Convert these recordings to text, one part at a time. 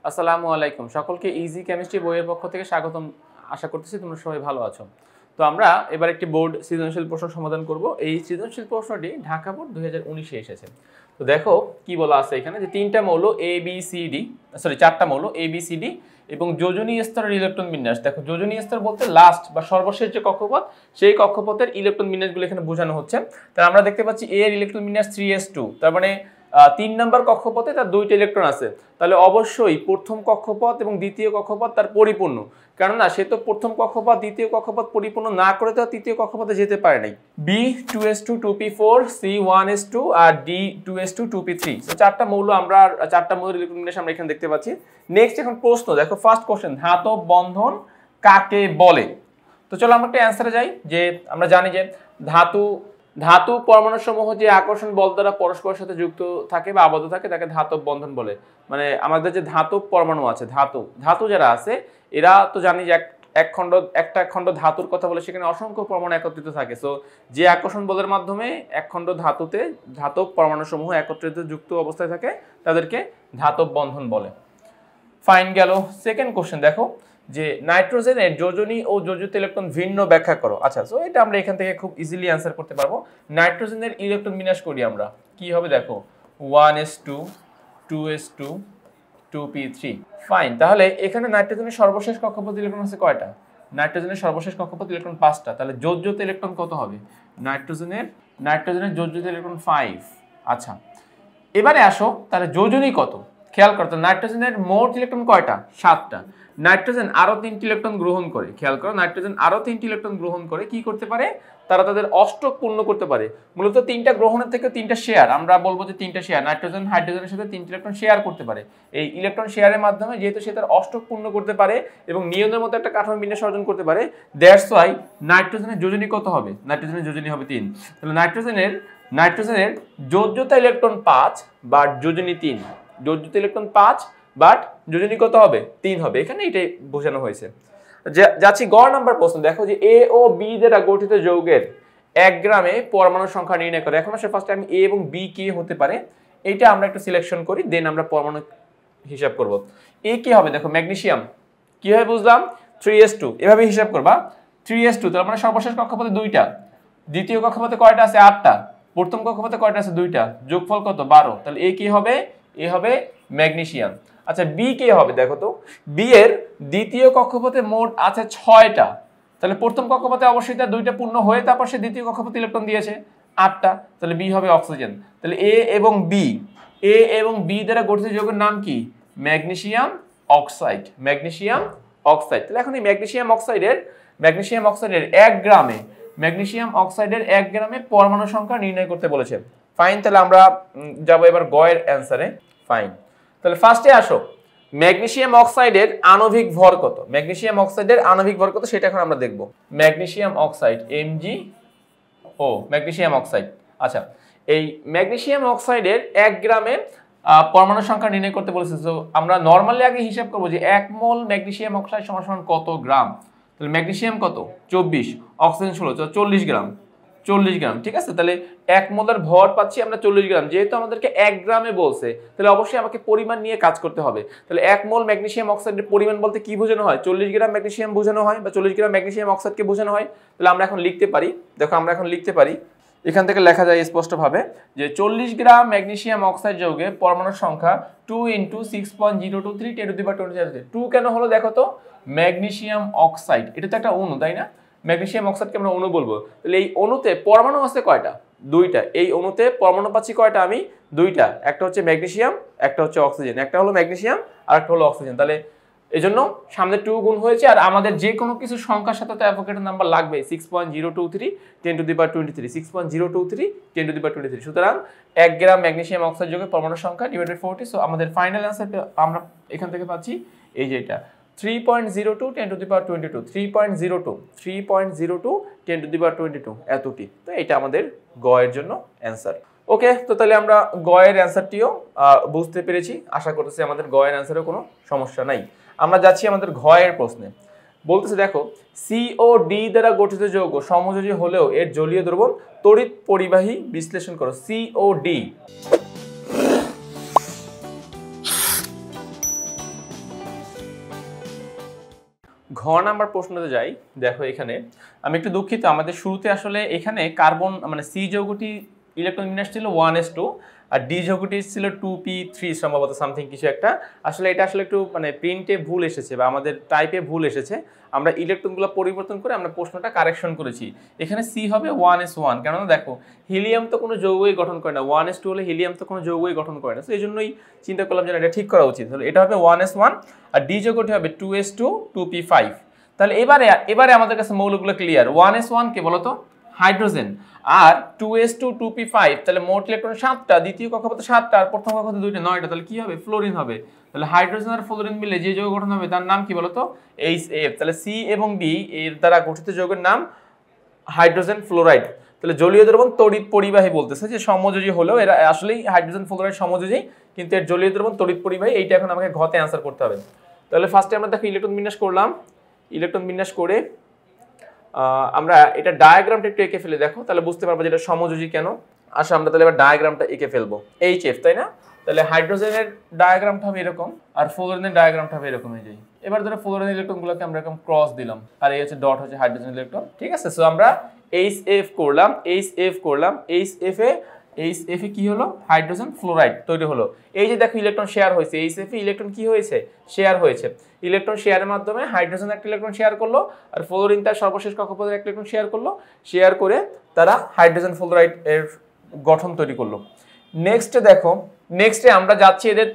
আসসালামু আলাইকুম। সকলকে ইজি কেমিস্ট্রি বইয়ের পক্ষ থেকে স্বাগতম। আশা করতেছি তোমরা সবাই ভালো আছো। তো আমরা এবার একটি বোর্ড সৃজনশীল প্রশ্ন সমাধান করব। এই সৃজনশীল প্রশ্নটি ঢাকা বোর্ড 2019-এ এসেছে। তো দেখো কি বলা আছে এখানে, যে তিনটা মৌল চারটা মৌল এ বি সি ডি এবং যোজনী স্তরের ইলেকট্রন বিন্যাস। দেখো যোজনী স্তর বলতে লাস্ট বা সর্বশেষ যে কক্ষপথ, সেই কক্ষপথের ইলেকট্রন বিন্যাসগুলো এখানে বোঝানো হচ্ছে। তাহলে আমরা দেখতে পাচ্ছি এ এর ইলেকট্রন বিন্যাস 3s2, তার মানে 3 নম্বর কক্ষপথে তার 2টা ইলেকট্রন আছে। তাহলে অবশ্যই প্রথম কক্ষপথ এবং দ্বিতীয় কক্ষপথ তার পরিপূর্ণ, কেননা সে তো প্রথম কক্ষপথ দ্বিতীয় কক্ষপথ পরিপূর্ণ না করে তো তৃতীয় কক্ষপথে যেতে পারে নাই। B2s2 2p4 C1s2 আর D2s2 2p3। তো চারটা মৌল আমরা চারটা মৌলের ইলেকট্রন বিন্যাস আমরা এখানে দেখতে পাচ্ছি। নেক্সট এখন প্রশ্ন দেখো, ফার্স্ট কোশ্চেন, ধাতব বন্ধন কাকে বলে? তো চলো আমরা একটা অ্যানসারে যাই। যে আমরা জানি যে ধাতু পরমাণু সমূহ যে আকর্ষণ বল দ্বারা পরস্পরের সাথে যুক্ত থাকে বা আবদ্ধ থাকে তাকে ধাতব বন্ধন বলে। মানে আমাদের যে ধাতব পরমাণু আছে, ধাতু যারা আছে এরা তো জানি যে একটা খণ্ড ধাতুর কথা বলে সেখানে অসংখ্য পরমাণু একত্রিত থাকে। সো যে আকর্ষণ বলের মাধ্যমে এক খণ্ড ধাতুতে ধাতব পরমাণু সমূহ একত্রিত যুক্ত অবস্থায় থাকে তাদেরকে ধাতব বন্ধন বলে। ফাইন গেল। সেকেন্ড কোশ্চেন দেখো, যে নাইট্রোজেনের যোজনী ও যোজিত ইলেকট্রন ভিন্ন ব্যাখ্যা করো। আচ্ছা, সো এটা আমরা এখান থেকে খুব ইজিলি অ্যান্সার করতে পারবো। নাইট্রোজেনের ইলেকট্রন বিন্যাস করি আমরা, কি হবে দেখো 1s2 2s2 2p3। ফাইন, তাহলে এখানে নাইট্রোজেনের সর্বশেষ কক্ষপথ ইলেকট্রন আছে কয়টা? নাইট্রোজেনের সর্বশেষ কক্ষপথ ইলেকট্রন 5টা। তাহলে যোজ্যত ইলেকট্রন কত হবে? নাইট্রোজেনের যোজ্যত ইলেকট্রন 5। আচ্ছা, এবারে আসো তাহলে যোজনী কত? খেয়াল করো তো, নাইট্রোজেনের মোট ইলেকট্রন কয়টা? 7টা। নাইট্রোজেন আরো 3টি ইলেকট্রন গ্রহণ করে, খেয়াল করো, নাইট্রোজেন আরো 3টি ইলেকট্রন গ্রহণ করে কি করতে পারে? তারা তাদের অষ্টক পূর্ণ করতে পারে। মূলত 3টা গ্রহণের থেকে 3টা শেয়ার, আমরা বলবো যে 3টা শেয়ার, নাইট্রোজেন হাইড্রোজেনের সাথে 3টি ইলেকট্রন শেয়ার করতে পারে। এই ইলেকট্রন শেয়ারের মাধ্যমে যেহেতু সে তার অষ্টক পূর্ণ করতে পারে এবং নিয়মের মতো একটা কাঠামো বিন্যাস অর্জন করতে পারে, দ্যাটস ওয়াই নাইট্রোজেনের যোজনী কত হবে? নাইট্রোজেনের যোজনী হবে 3। তাহলে নাইট্রোজেনের যোজ্যতা ইলেকট্রন 5 বা যোজনী 3। যোজ্যতা ইলেকট্রন 5 বাট যোজনী কত হবে? 3 হবে। এখানে এটাই বোঝানো হয়েছে। যাচ্ছি গ নাম্বার প্রশ্ন। দেখো যে এ ও বি দ্বারা গঠিত যৌগের 1 গ্রামে পরমাণু সংখ্যা নির্ণয় করে। এখন আসলে ফার্স্টে আমি এ এবং বি কে হতে পারে এইটা আমরা একটু সিলেকশন করি, দেন আমরা পরমাণু হিসাব করব। এ কি হবে? দেখো ম্যাগনেসিয়াম কি হয় বুঝলাম, 3s2। এভাবে হিসাব করবা 3s2, তার মানে সর্বশেষ কক্ষপথে 2টা, দ্বিতীয় কক্ষপথে কয়টা আছে? 8টা, প্রথম কক্ষপথে কয়টা আছে? 2টা, যোগফল কত? 12। তাহলে এ কি হবে? এ হবে ম্যাগনেসিয়াম। আচ্ছা, বি কে হবে? দেখো তো, বি এর দ্বিতীয় কক্ষপথে মোট আছে 6টা। তাহলে প্রথম কক্ষপথে অবশ্যই তার 2টা পূর্ণ হয়ে তারপর সে দ্বিতীয় কক্ষপথে ইলেকট্রন দিয়েছে 8টা। তাহলে বি হবে অক্সিজেন। তাহলে এ এবং বি দ্বারা গঠিত যৌগের নাম কি? Magnesium oxide. Magnesium oxide. তাহলে এখন এই ম্যাগনেসিয়াম অক্সাইডের 1 গ্রামে পরমাণু সংখ্যা নির্ণয় করতে বলেছে। ফাইন, তাহলে আমরা যাব এবার গ এর অ্যানসারে। ফাইন, তাহলে ফার্স্টে আসো, ম্যাগনেসিয়াম অক্সাইডের আণবিক ভর কত? ম্যাগনেসিয়াম অক্সাইডের আণবিক ভর কত সেটা এখন আমরা দেখব। Magnesium oxide MgO, magnesium oxide. আচ্ছা, এই ম্যাগনেসিয়াম অক্সাইডের 1 গ্রামে পরমাণু সংখ্যা নির্ণয় করতে বলেছে। তো আমরা নরমালি আগে হিসাব করব যে 1 মোল ম্যাগনেসিয়াম অক্সাইড সমান কত গ্রাম। তাহলে ম্যাগনেসিয়াম কত? 24, অক্সিজেন 16, 40 গ্রাম। 40 গ্রাম, ঠিক আছে। তাহলে 1 মোলার ভর পাচ্ছি আমরা 40 গ্রাম। যেহেতু আমাদেরকে 1 গ্রামে বলছে, তাহলে অবশ্যই আমাকে পরিমাণ নিয়ে কাজ করতে হবে। তাহলে 1 মোল ম্যাগনেসিয়াম অক্সাইডের পরিমাণ বলতে কি বোঝানো হয়? 40 গ্রাম ম্যাগনেসিয়াম বোঝানো হয় বা 40 গ্রাম ম্যাগনেসিয়াম অক্সাইডকে বোঝানো হয়। তাহলে আমরা এখন লিখতে পারি, দেখো আমরা এখন লিখতে পারি, এখান থেকে লেখা যায় স্পষ্টভাবে যে 40 গ্রাম ম্যাগনেসিয়াম অক্সাইড যৌগে পরমাণুর সংখ্যা 2 × 6.023 10⁻²⁰। 2 কেন হলো দেখো তো, ম্যাগনেসিয়াম অক্সাইড এটা তো একটা অণু, তাই না? ম্যাগনেসিয়াম অক্সাইডকে আমরা অণু বলবো। তাহলে এই অণুতে পরমাণু আছে কয়টা? 2টা। এই অণুতে পরমাণু পাচ্ছি কয়টা আমি? 2টা। একটা হচ্ছে ম্যাগনেসিয়াম, একটা হচ্ছে অক্সিজেন। একটা হলো ম্যাগনেসিয়াম আর একটা হলো অক্সিজেন। তাহলে এজন্য সামনে 2 গুণ হয়েছে। আর আমাদের যে কোনো কিছু সংখ্যার সাথে তো অ্যাভোগাড্রো নাম্বার লাগবে, 6.023 10⁻23, 6.023 10⁻23। সুতরাং 1 গ্রাম ম্যাগনেসিয়াম অক্সাইড যৌগে পরমাণু সংখ্যা / 40। সো আমাদের ফাইনাল অ্যান্সার আমরা এখান থেকে পাচ্ছি এই যে এটা 3.02 10⁻22, 3.02 10⁻22 এতটি। তো এটা আমাদের গ এর জন্য অ্যান্সার। ওকে, তো তাহলে আমরা গ এর অ্যান্সারটিও বুঝতে পেরেছি। আশা করতেছি আমাদের গ এর অ্যান্সারে কোনো সমস্যা নাই। আমরা যাচ্ছি আমাদের ঘ এর প্রশ্নে। বলতেছে দেখো, COD দ্বারা গঠিত যৌগ সমযোজী হলেও এর জলীয় দ্রবণ তড়িৎ পরিবাহী বিশ্লেষণ করো। COD ঘ নাম্বার প্রশ্নতে যাই। দেখো এখানে আমি একটু দুঃখিত, আমাদের শুরুতে আসলে এখানে কার্বন মানে সি যৌগটি ইলেকট্রন বিন্যাস ছিল 1s2 আর ডি যৌগটি ছিল 2p3 সম্ভবত সামথিং কিছু একটা। আসলে এটা আসলে একটু মানে প্রিন্টে ভুল এসেছে বা আমাদের টাইপে ভুল এসেছে, আমরা ইলেকট্রনগুলো পরিবর্তন করে আমরা প্রশ্নটা কারেকশন করেছি। এখানে সি হবে 1s1, কেননা দেখো হিলিয়াম তো কোনো যৌগই গঠন করে না, 1s2 হলে হিলিয়াম তো কোনো যৌগই গঠন করে না, তো এই জন্যই চিন্তা করলাম যে এটা ঠিক করা উচিত। তাহলে এটা হবে 1s1 আর ডি যৌগটি হবে 2s2 2p5। তাহলে এবারে আমাদের কাছে মৌলগুলো ক্লিয়ার। 1s1 কে বলতো হাইড্রোজেন, আর 2s2 2p5, তাহলে মোট ইলেকট্রন 7টা, দ্বিতীয় কক্ষপথে 7টা আর প্রথম কক্ষপথে 2টা, 9টা, তাহলে কি হবে ফ্লোরিন হবে। তাহলে হাইড্রোজেন আর ফ্লোরিন মিলে যে যৌগ গঠন হবে তার নাম কি বলতো HF। তাহলে সি এবং ডি এর দ্বারা গঠিত যৌগের নাম হাইড্রোজেন ফ্লোরাইড। তাহলে জলীয় দ্রবণ তড়িৎ পরিবাহী বলতেছে, যে সমযোজী হলেও এরা আসলেই হাইড্রোজেন ফ্লোরাইড সমযোজী, কিন্তু এর জলীয় দ্রবণ তড়িৎ পরিবাহী। এইটা এখন আমাকে ঘতে অ্যান্সার করতে হবে। তাহলে ফার্স্টে আমরা দেখো ইলেকট্রন বিন্যাস করলাম, ইলেকট্রন বিন্যাস করে আমরা এটা ডায়াগ্রামটা একটু এঁকে ফেলে দেখো, তাহলে বুঝতে পারবো যে এটা সমযোজী কেন। আসো আমরা তাহলে এবার ডায়াগ্রামটা এঁকে ফেলবো। HF, তাই না? তাহলে হাইড্রোজেনের ডায়াগ্রামটা হবে এরকম আর ফ্লোরিনের ডায়াগ্রামটা হবে এরকম। এই যে এবার ধরো ফ্লোরিন ইলেকট্রনগুলোকে আমরা এরকম ক্রস দিলাম আর এই হচ্ছে ডট হচ্ছে হাইড্রোজেন ইলেকট্রন, ঠিক আছে? সো আমরা HF করলাম, HF করলাম, HF এ কি হলো হাইড্রোজেন ফ্লোরাইড তৈরি হলো। এই যে দেখো ইলেকট্রন শেয়ার হয়েছে, HF এ ইলেকট্রন কি হয়েছে শেয়ার হয়েছে। ইলেকট্রন শেয়ারের মাধ্যমে হাইড্রোজেন একটা ইলেকট্রন শেয়ার করলো আর ফ্লোরিন তার সর্বশেষ কক্ষপথে একটা ইলেকট্রন শেয়ার করলো, শেয়ার করে তারা হাইড্রোজেন ফ্লোরাইড এর গঠন তৈরি করলো। নেক্সটে দেখো, নেক্সটে আমরা যাচ্ছি এদের,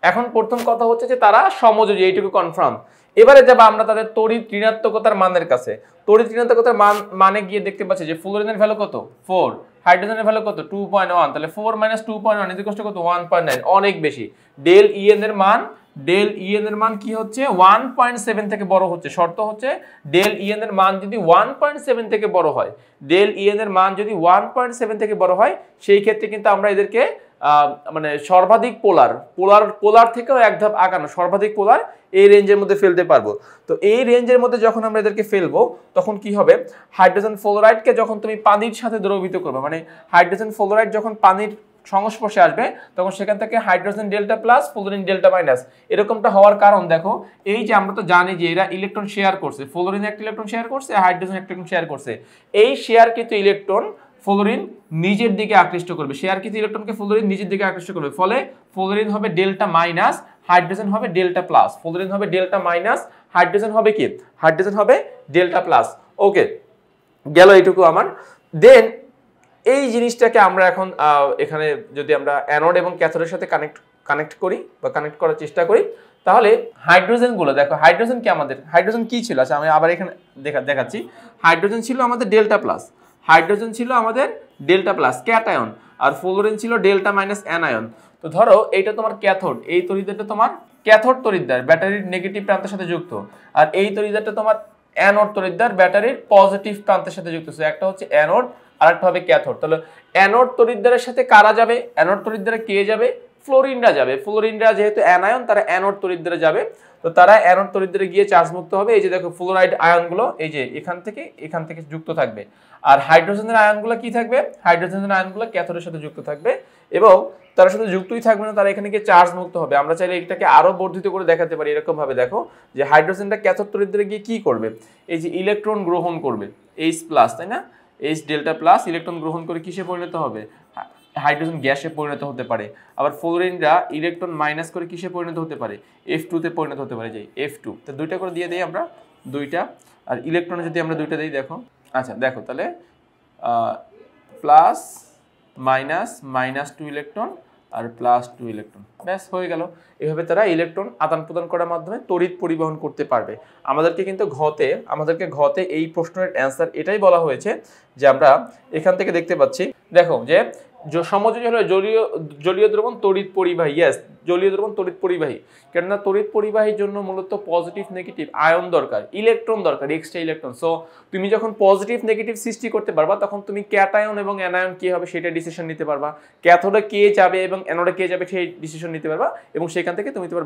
এখন প্রথম কথা হচ্ছে যে তারা সমযোজী, এইটুকু কনফার্ম। এবারে যাবো আমরা তাদের তড়িৎ ঋণাত্মকতার মানের কাছে। তড়িৎ ঋণাত্মকতার মানে গিয়ে দেখতে পাচ্ছি যে ফ্লোরিনের ভ্যালু কত 4, হাইড্রোজেনের ভ্যালু কত 2.1, তাহলে 4 - 2.1 ইকুয়াল কত 1.9, অনেক বেশি। ডেল ইএন এর মান কি হচ্ছে 1.7 থেকে বড় হচ্ছে। শর্ত হচ্ছে ডেল ইএন এর মান যদি 1.7 থেকে বড় হয়, ডেল ইএন এর মান যদি 1.7 থেকে বড় হয়, সেই ক্ষেত্রে কিন্তু আমরা এদেরকে মানে সর্বাধিক পোলার থেকেও এক ধাপ আগানো সর্বাধিক পোলার এই রেঞ্জের মধ্যে ফেলতে পারবো। তো এই রেঞ্জের মধ্যে যখন আমরা এদেরকে ফেলবো তখন কি হবে, হাইড্রোজেন ফ্লোরাইডকে যখন তুমি পানির সাথে দ্রবীভূত করবে, মানে হাইড্রোজেন ফ্লোরাইড যখন পানির সংস্পর্শে আসবে তখন সেখান থেকে hydrogen delta plus fluorine delta minus, এরকমটা হওয়ার কারণ দেখো এই যে আমরা তো জানি যে এরা ইলেকট্রন শেয়ার করছে, ফ্লোরিন একটা ইলেকট্রন শেয়ার করছে, হাইড্রোজেন একটা ইলেকট্রন শেয়ার করছে। এই শেয়ার কিন্তু ইলেকট্রন ফ্লোরিন নিজের দিকে আকৃষ্ট করবে, শেয়ার কিন্তু ইলেকট্রনকে ফ্লোরিন নিজের দিকে আকৃষ্ট করবে, ফলে ফ্লোরিন হবে ডেল্টা মাইনাস, হাইড্রোজেন হবে ডেল্টা প্লাস। ফ্লোরিন হবে ডেল্টা মাইনাস, হাইড্রোজেন হবে কি হাইড্রোজেন হবে ডেল্টা প্লাস। ওকে, গেল এইটুকু আমার। দেন এই জিনিসটাকে আমরা এখন এখানে যদি আমরা অ্যানোড এবং ক্যাথোডের সাথে কানেক্ট করি বা কানেক্ট করার চেষ্টা করি, তাহলে হাইড্রোজেন গুলো দেখো, হাইড্রোজেন কি আমাদের হাইড্রোজেন কি ছিল, আচ্ছা আমি আবার এখানে দেখাচ্ছি। হাইড্রোজেন ছিল আমাদের ডেল্টা প্লাস, হাইড্রোজেন ছিল আমাদের ডেল্টা প্লাস ক্যাটায়ন, আর ফ্লোরিন ছিল ডেল্টা মাইনাস অ্যানায়ন। তো ধরো এইটা তোমার ক্যাথোড, এই তড়িৎদ্বারটা তোমার ক্যাথোড তড়িৎদ্বার ব্যাটারির নেগেটিভ প্রান্তের সাথে যুক্ত, আর এই তড়িৎদ্বারটা তোমার অ্যানোড তড়িৎদ্বার ব্যাটারির পজিটিভ প্রান্তের সাথে যুক্ত। একটা হচ্ছে অ্যানোড আর একটা হবে ক্যাথোড। তাহলে অ্যানোড তড়িৎদ্বারের সাথে কারা যাবে, অ্যানোড তড়িৎদ্বারে কে যাবে, ফ্লোরিনরা যাবে। ফ্লোরিনরা যেহেতু অ্যানায়ন তারা অ্যানোড তড়িৎদ্বারে যাবে, তো তারা অ্যানোড তড়িৎদ্বারে গিয়ে চার্জ মুক্ত হবে। এই যে দেখো ফ্লোরাইড আয়নগুলো এই যে এখান থেকে যুক্ত থাকবে, আর হাইড্রোজেনের আয়নগুলো কি থাকবে, হাইড্রোজেনের আয়নগুলো ক্যাথোডের সাথে যুক্ত থাকবে এবং তার সাথে যুক্তই থাকবে না, তারা এখানে গিয়ে চার্জ মুক্ত হবে। আমরা চাইলে এটাকে আরো বর্ধিত করে দেখাতে পারি, এরকম ভাবে দেখো যে হাইড্রোজেনটা ক্যাথোড তড়িৎদ্বারে গিয়ে কি করবে, এই যে ইলেকট্রন গ্রহণ করবে H+, তাই না, H ডেল্টা প্লাস ইলেকট্রন গ্রহণ করে কিসে পরিণত হবে, হাইড্রোজেন গ্যাসে পরিণত হতে পারে। আবার ফ্লোরিনরা ইলেকট্রন মাইনাস করে কিসে পরিণত হতে পারে, F2 তে পরিণত হতে পারে, যে F2। তো দুইটা করে দিয়ে দেই আমরা, দুইটা, আর ইলেকট্রনে যদি আমরা দুইটা দেই দেখো, আচ্ছা দেখো তাহলে প্লাস মাইনাস 2 ইলেকট্রন আর +2 ইলেকট্রন, ব্যাস হয়ে গেল। এভাবে তারা ইলেকট্রন আদান প্রদান করার মাধ্যমে তড়িৎ পরিবহন করতে পারবে। আমাদেরকে ঘতে এই প্রশ্নের অ্যান্সার এটাই বলা হয়েছে যে আমরা এখান থেকে দেখতে পাচ্ছি, দেখো যে সমযোজী হলো জলীয় দ্রবণ তড়িৎ পরিবাহী। ইয়েস, জলীয় দ্রবণ তড়িৎ পরিবাহী, কেননা তড়িৎ পরিবাহীর জন্য মূলত পজিটিভ নেগেটিভ আয়ন দরকার, ইলেকট্রন দরকার, এক্সট্রা ইলেকট্রন। সো তুমি যখন পজিটিভ নেগেটিভ সৃষ্টি করতে পারবা তখন তুমি ক্যাটায়ন এবং অ্যানায়ন কি হবে সেটা ডিসিশন নিতে পারবা, ক্যাথোডে কে যাবে এবং অ্যানোডে কে যাবে সেই ডিসিশন নিতে পারবা, এবং সেখান থেকে তুমি তোমার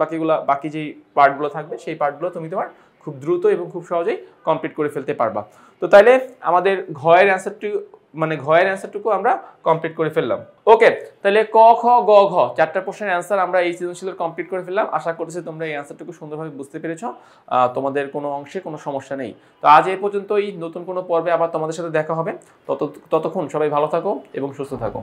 বাকি যে পার্টগুলো থাকবে সেই পার্টগুলো তুমি তোমার খুব দ্রুত এবং খুব সহজেই কমপ্লিট করে ফেলতে পারবা। তো তাইলে আমাদের ঘয়ের অ্যান্সারটি মানে ঘয়ের অ্যান্সারটুকু আমরা কমপ্লিট করে ফেললাম। ওকে, তাহলে ক খ গ ঘ চারটা প্রশ্নের অ্যান্সার আমরা এই সৃজনশীলের কমপ্লিট করে ফেললাম। আশা করতেছি তোমরা এই অ্যান্সারটুকু সুন্দরভাবে বুঝতে পেরেছো, তোমাদের কোনো অংশে কোনো সমস্যা নেই। তো আজ এই পর্যন্তই, নতুন কোনো পর্বে আবার তোমাদের সাথে দেখা হবে। ততক্ষণ সবাই ভালো থাকো এবং সুস্থ থাকো।